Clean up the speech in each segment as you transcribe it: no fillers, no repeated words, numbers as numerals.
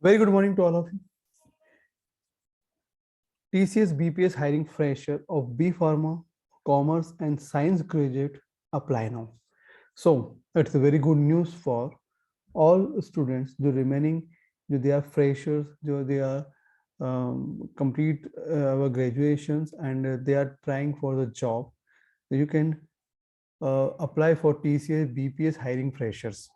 Very good morning to all of you. TCS BPS hiring fresher of B Pharma, Commerce and Science graduate apply now. So it's a very good news for all students. The remaining, they are freshers, they are complete our graduations and they are trying for the job. You can apply for TCS BPS hiring freshers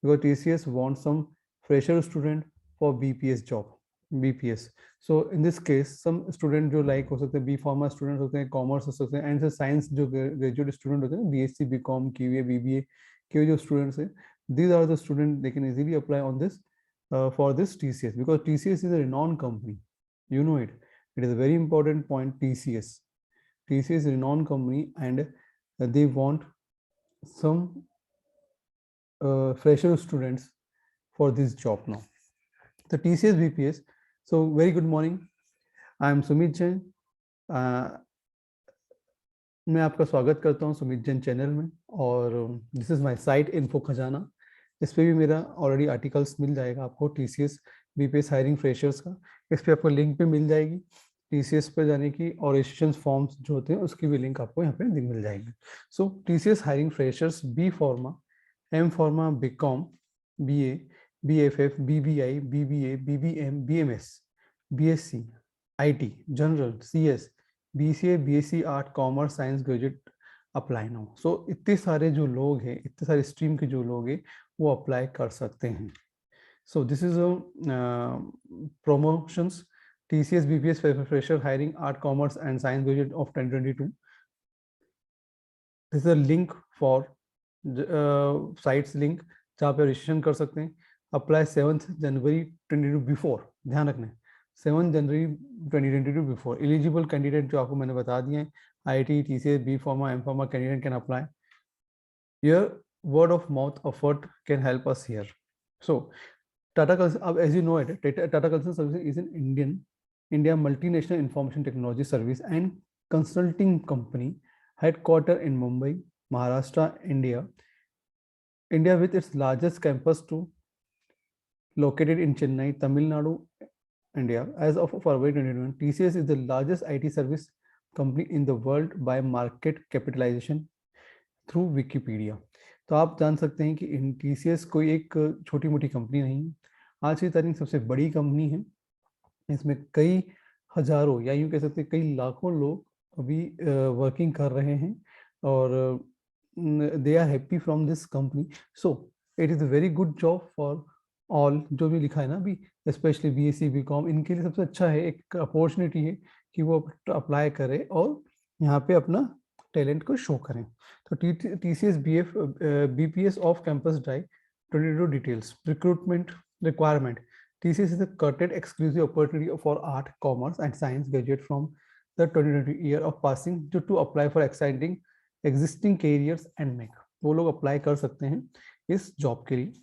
because TCS wants some fresher student for BPS job. BPS. So in this case, some student जो like हो सकते हैं, B pharma student होते हैं, commerce हो सकते हैं, and science जो ग्रेजुएट स्टूडेंट होते हैं, बीएससी बीकॉम QA BBA के जो स्टूडेंट्स हैं, these are the students they can easily apply on this for this TCS because TCS is a renowned company. You know it. It is a very important point. TCS is a renowned company and they want some fresher students for this job now. The TCS BPS. So very good morning. I am Sumit Jain. मैं आपका स्वागत करता हूं Sumit Jain channel में और this is my site info खजाना. इस पे भी मेरा ऑलरेडी आर्टिकल्स मिल जाएगा आपको टीसीएस बीपीएस हायरिंग फ्रेशर्स का. इस पे आपको लिंक पे मिल जाएगी टीसीएस पे जाने की और रजिस्ट्रेशन फॉर्म्स जो होते हैं उसकी भी लिंक आपको यहाँ पे मिल जाएगी. So TCS hiring freshers B pharma, M pharma, B Com, BA, BFF, BBI, BBA, BBM, BMS, BSc, IT, general, CS, BCA, BSc art, commerce, science graduate apply now. So इतने सारे जो लोग हैं, इतने सारे स्ट्रीम के जो लोग हैं वो अप्लाई कर सकते हैं. So this is promotions TCS BPS fresher hiring art, commerce and science graduate of 2022. This is a link for sites link जहाँ पे रजिस्ट्रेशन कर सकते हैं. अप्लाई 7 जनवरी 2022 बिफोर. ध्यान रखना है 7 जनवरी 2022 बिफोर. एलिजिबल कैंडिडेट जो आपको मैंने बता दिए हैं, IIT, TCS, B Pharma, M Pharma candidate can apply. Your word of mouth effort can help us here. So Tata Consultancy, as you know it, Tata Consultancy Services is an India multinational information technology service and consulting company headquartered in Mumbai, Maharashtra, India with its largest campus to located in Chennai, Tamil Nadu, India. As of February 2021, TCS is the largest IT service company in the world by market capitalization through Wikipedia. तो आप जान सकते हैं कि TCS कोई एक छोटी मोटी कंपनी नहीं है. आज की तारीख सबसे बड़ी कंपनी है. इसमें कई हजारों या यूँ कह सकते हैं कई लाखों लोग अभी वर्किंग कर रहे हैं और they are happy from this company. So it is a very good job for all. जो भी लिखा है ना अभी, स्पेशली BSc BCom, इनके लिए सबसे अच्छा है, एक अपॉर्चुनिटी है कि वो अप्लाई करें और यहाँ पे अपना टैलेंट को शो करें. तो TCS BPS off campus drive 22 details. Recruitment requirement. TCS is a current exclusive opportunity for art, commerce and science graduate from the 2020 year of passing to apply for exciting existing careers and make. वो लोग apply कर सकते हैं इस job के लिए.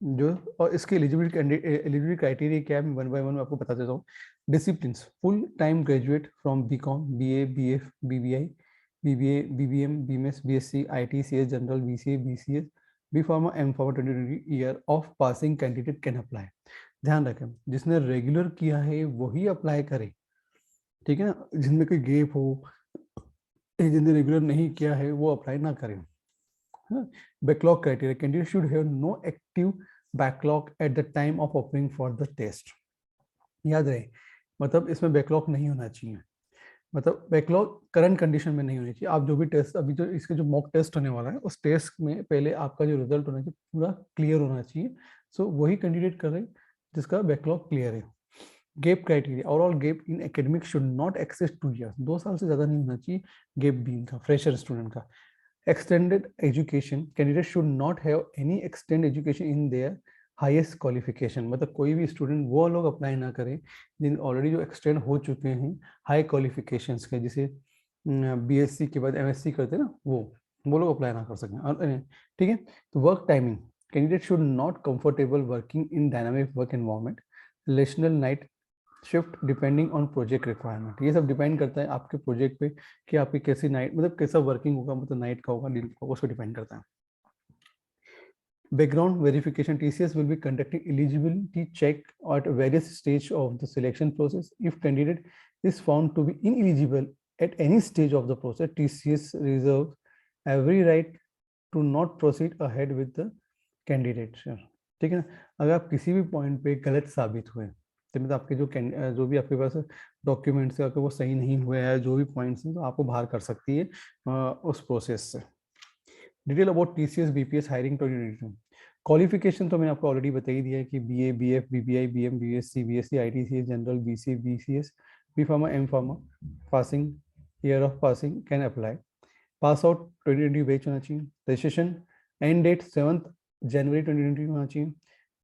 जो और इसके एलिजिबिलिटी क्राइटेरिया क्या है, वन बाय वन आपको बता देता हूँ. Disciplines: full time graduate from BCom, BA, BF, BBI, BBA, BBM, BMS, BSc, IT, CS, general, BCA, BCS, B Pharma, M Pharma 2020 year of passing candidate can apply. ध्यान रखें, जिसने regular किया है वही अप्लाई करे, ठीक है ना. जिनमें कोई गेप हो, जिसने रेगुलर नहीं किया है वो अप्लाई ना करें. Backlog criteria: candidate should have no active backlog at the time of opening for the test. याद रहे, मतलब इसमें बैकलॉग नहीं होना चाहिए. मतलब बैकलॉग करंट कंडीशन में नहीं होनी चाहिए. आप जो भी टेस्ट अभी जो इसके जो मॉक टेस्ट होने वाला है उस टेस्ट में पहले आपका जो रिजल्ट होना चाहिए पूरा क्लियर होना चाहिए. सो वही कैंडिडेट कर रहे हैं जिसका बैकलॉग क्लियर है. Gap criteria: overall gap in academic should not exceed 2 years. 2 साल से ज़्यादा नहीं होना चाहिए गैप बीइंग का फ्रेशर स्टूडेंट का. Extended education: candidates should not have any extended education in their highest qualification. मतलब कोई भी स्टूडेंट वो लोग अप्लाई ना करें जिन ऑलरेडी जो एक्सटेंड हो चुके हैं हाई क्वालिफिकेशंस के, जिसे BSc के बाद MSc करते हैं ना, वो लोग अप्लाई ना कर सकें. ठीक है. तो work timing: candidate should not comfortable working in dynamic work environment, relational night shift depending on project requirement. ये सब डिपेंड करता है आपके प्रोजेक्ट पे कि आपकी कैसी नाइट, मतलब कैसा वर्किंग होगा, मतलब नाइट का होगा, दिन का होगा, उस पर डिपेंड करता है. Background verification, TCS will be conducting eligibility check at various stage of the selection process. If candidate is found to be ineligible at any stage of the process, TCS reserves every right to not proceed ahead with the candidate. ठीक है ना, अगर आप किसी भी point पे गलत साबित हुए तो मतलब आपके जो भी आपके पास डॉक्यूमेंट्स है अगर वो सही नहीं हुए हैं, जो भी पॉइंट्स हैं, तो आपको बाहर कर सकती है उस प्रोसेस से। Detail about TCS BPS hiring 2022। Qualification तो मैंने आपको ऑलरेडी बता ही दिया है कि BA BF BBI BM BSc BSc ITCS general BC BCS B Pharma M Pharma passing year of passing can apply. Pass out 2020 batch होना चाहिए। रजिस्ट्रेशन एंड डेट 7 जनवरी 2020 होना चाहिए।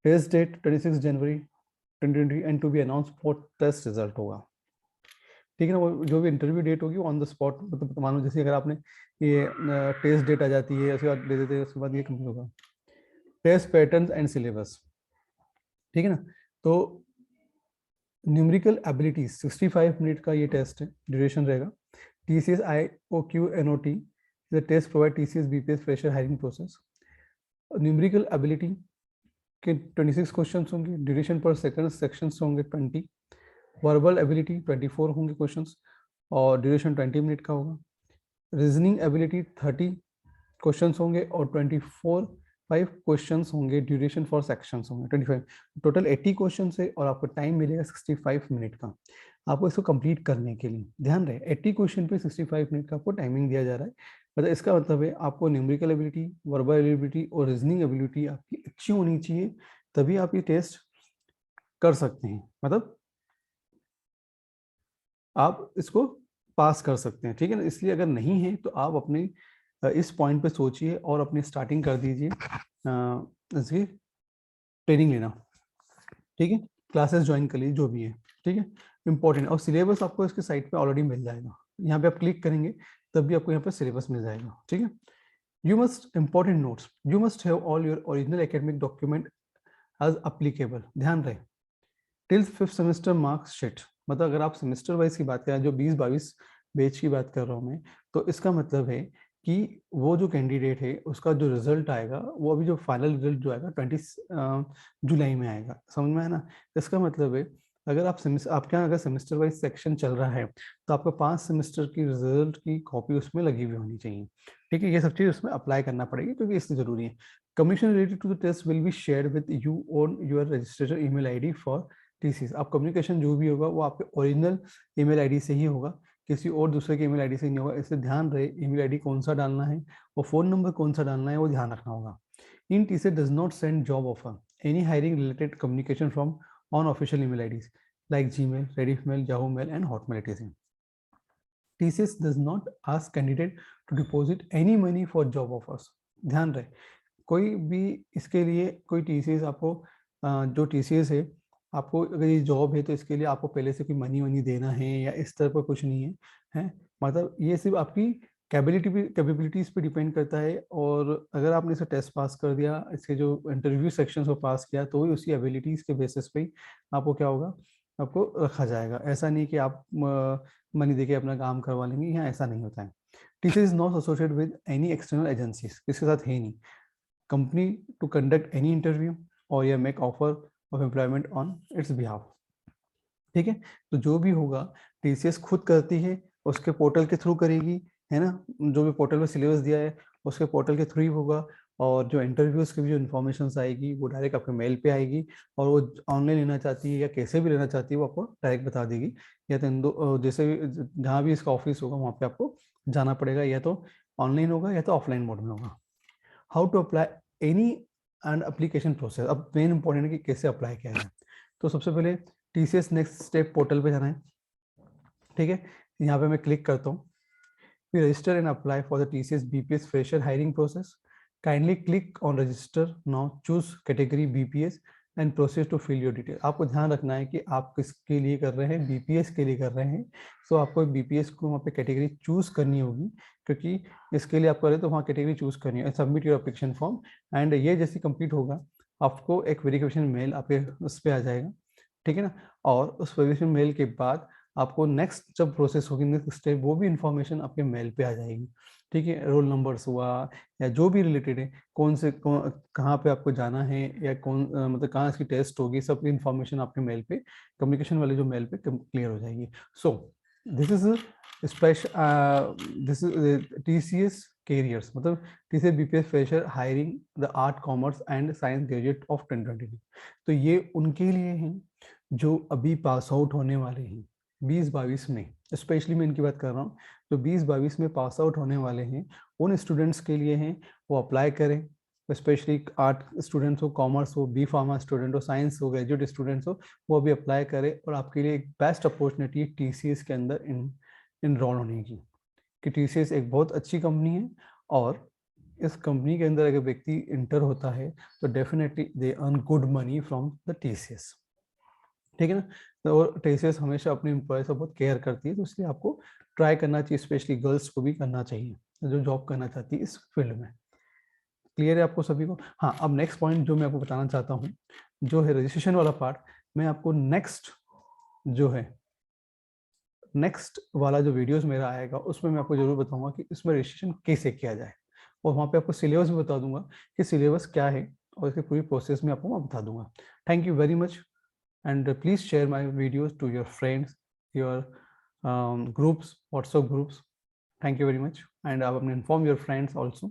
Test date 26 January 2020 and to be announce for test result होगा। ठीक है ना, वो जो भी इंटरव्यू डेट होगी ऑन द स्पॉट, मतलब मान लो जैसे अगर आपने ये टेस्ट डेट आ जाती है उसके बाद दे देते हैं, उसके बाद ये कंप्लीट होगा। टेस्ट पैटर्न्स एंड सिलेबस, ठीक है ना। तो न्यूमेरिकल एबिलिटीज 65 मिनट का ये टेस्ट है, ड्यूरेशन रहेगा। TCS IOQ NOT the test provide TCS BPS fresher hiring process. Numerical ability के 26 क्वेश्चंस होंगे, ड्यूरेशन पर सेकंड सेक्शंस होंगे 20। वर्बल एबिलिटी 24 होंगे क्वेश्चंस और ड्यूरेशन 20 मिनट का होगा। रीजनिंग एबिलिटी 30 क्वेश्चंस होंगे और 5 क्वेश्चंस होंगे, ड्यूरेशन फॉर सेक्शंस होंगे 25। टोटल 80 क्वेश्चंस है और आपको टाइम मिलेगा 65 मिनट का आपको इसको कंप्लीट करने के लिए। ध्यान रहे 80 क्वेश्चन पे 65 मिनट का आपको टाइमिंग दिया जा रहा है। मतलब इसका मतलब है आपको न्यूमेरिकल एबिलिटी, वर्बल एबिलिटी और रीजनिंग एबिलिटी आपकी अच्छी होनी चाहिए, तभी आप ये टेस्ट कर सकते हैं, मतलब आप इसको पास कर सकते हैं। ठीक है ना, इसलिए अगर नहीं है तो आप अपने इस पॉइंट पे सोचिए और अपनी स्टार्टिंग कर दीजिए इसकी ट्रेनिंग लेना। ठीक है, क्लासेस ज्वाइन कर लीजिए जो भी है। ठीक है, इंपॉर्टेंट। और सिलेबस आपको इसके साइट पे ऑलरेडी मिल जाएगा, यहाँ पे आप क्लिक करेंगे तब भी आपको यहाँ पे सिलेबस मिल जाएगा। ठीक है, you must important notes, you must have all your original academic document as applicable. ध्यान रहे टिल 5th सेमेस्टर मार्कशीट, मतलब अगर आप सेमेस्टर वाइज की बात करें, जो 20-22 बैच की बात कर रहा हूँ मैं, तो इसका मतलब है कि वो जो कैंडिडेट है उसका जो रिजल्ट आएगा, वो अभी जो फाइनल रिजल्ट जो आएगा 20 जुलाई में आएगा। समझ में आया ना। इसका मतलब है अगर आपके यहाँ अगर सेमेस्टर वाइज सेक्शन चल रहा है तो आपको 5 सेमेस्टर की रिजल्ट की कॉपी उसमें लगी हुई होनी चाहिए। ठीक है, ये सब चीज़ उसमें अप्लाई करना पड़ेगी क्योंकि इससे जरूरी है। Communication related to the test will be share with you on your registration email ID for TCS। आप कम्युनिकेशन जो भी होगा वो आपके ओरिजिनल ईमेल आईडी से ही होगा, किसी और दूसरे के ईमेल आईडी से नहीं होगा। इससे ध्यान रहे ईमेल आईडी कौन सा डालना है और फोन नंबर कौन सा डालना है वो ध्यान रखना होगा। In TCS does not send job offer any hiring related communication from on official email IDs like Gmail, Rediffmail, Yahoo Mail and Hotmail etc. TCS does not ask candidate to deposit any money for job offers। ध्यान रहे कोई भी इसके लिए कोई TCS आपको जो TCS है आपको अगर ये जॉब है तो इसके लिए आपको पहले से कोई मनी देना है या इस तरह का कुछ नहीं है, है मतलब ये सिर्फ आपकी कैपेबिलिटीज पे डिपेंड करता है। और अगर आपने इसे टेस्ट पास कर दिया, इसके जो इंटरव्यू सेक्शन को पास किया, तो ही उसकी एबिलिटीज के बेसिस पे आपको क्या होगा, आपको रखा जाएगा। ऐसा नहीं कि आप मनी देके अपना काम करवा लेंगे, यहाँ ऐसा नहीं होता है। TCS is not associated with any external agencies, इसके साथ है नहीं company to conduct any interview और या make offer of employment on its behalf. ठीक है, तो जो भी होगा TCS खुद करती है, उसके पोर्टल के थ्रू करेगी, है ना। जो भी पोर्टल में सिलेबस दिया है उसके पोर्टल के थ्रू ही होगा। और जो इंटरव्यूज की भी जो इन्फॉर्मेशन आएगी वो डायरेक्ट आपके मेल पे आएगी, और वो ऑनलाइन लेना चाहती है या कैसे भी लेना चाहती है वो आपको डायरेक्ट बता देगी। या तो जैसे भी जहाँ भी इसका ऑफिस होगा वहाँ पे आपको जाना पड़ेगा, या तो ऑनलाइन होगा या तो ऑफलाइन मोड में होगा। How to apply any and application process, अब मेन इंपॉर्टेंट है कि कैसे अप्लाई किया जाए। तो सबसे पहले TCS नेक्स्ट स्टेप पोर्टल पे जाना है। ठीक है, यहाँ पे मैं क्लिक करता हूँ, फिर register and apply for the TCS BPS fresher hiring process. Kindly click on register now, choose category BPS and process to fill your detail. आपको ध्यान रखना है कि आप किसके लिए कर रहे हैं, BPS के लिए कर रहे हैं। सो आपको BPS को वहाँ पे कैटेगरी चूज करनी होगी, क्योंकि इसके लिए आप करें तो वहाँ कैटेगरी चूज करनी है। Submit your application form and ये जैसे कंप्लीट होगा आपको एक वेरिफिकेशन मेल आपके उस पर आ जाएगा। ठीक है ना, और उस वेरिफिकेशन मेल के बाद आपको नेक्स्ट जब प्रोसेस होगी, नेक्स्ट स्टेप, वो भी इंफॉर्मेशन आपके मेल पे आ जाएगी। ठीक है, रोल नंबर्स हुआ या जो भी रिलेटेड है, कहाँ पे आपको जाना है, या मतलब कहाँ इसकी टेस्ट होगी, सब इंफॉर्मेशन आपके मेल पे, कम्युनिकेशन वाले जो मेल पे क्लियर हो जाएगी। So this is special, this is TCS carriers, मतलब TCS BPS fresher hiring the art commerce and science graduate of 2022। तो ये उनके लिए हैं जो अभी पास आउट होने वाले हैं 2022 में, स्पेशली मैं इनकी बात कर रहा हूँ, जो 2022 में पास आउट होने वाले हैं उन स्टूडेंट्स के लिए हैं, वो अप्लाई करें। स्पेशली आर्ट स्टूडेंट्स हो, कॉमर्स हो, बी फार्मा स्टूडेंट हो, साइंस हो, ग्रेजुएट स्टूडेंट्स हो, वो अभी अप्लाई करें। और आपके लिए एक बेस्ट अपॉर्चुनिटी है TCS के अंदर इनरोल होने की, कि TCS एक बहुत अच्छी कंपनी है, और इस कंपनी के अंदर अगर व्यक्ति इंटर होता है तो definitely they earn good money from the TCS। ठीक है ना, तो TCS हमेशा अपने एम्प्लॉय से बहुत केयर करती है, तो इसलिए आपको ट्राई करना चाहिए, स्पेशली गर्ल्स को भी करना चाहिए जो जॉब करना चाहती है इस फील्ड में। क्लियर है आपको सभी को? हाँ, अब नेक्स्ट पॉइंट जो मैं आपको बताना चाहता हूँ, जो है रजिस्ट्रेशन वाला पार्ट, मैं आपको नेक्स्ट वाला जो वीडियोस मेरा आएगा उसमें मैं आपको जरूर बताऊंगा कि इसमें रजिस्ट्रेशन कैसे किया जाए, और वहाँ पे आपको सिलेबस भी बता दूंगा कि सिलेबस क्या है, और इसकी पूरी प्रोसेस में आपको मैं बता दूंगा। Thank you very much, and please share my videos to your friends, your groups, WhatsApp groups. Thank you very much, and I will inform your friends also.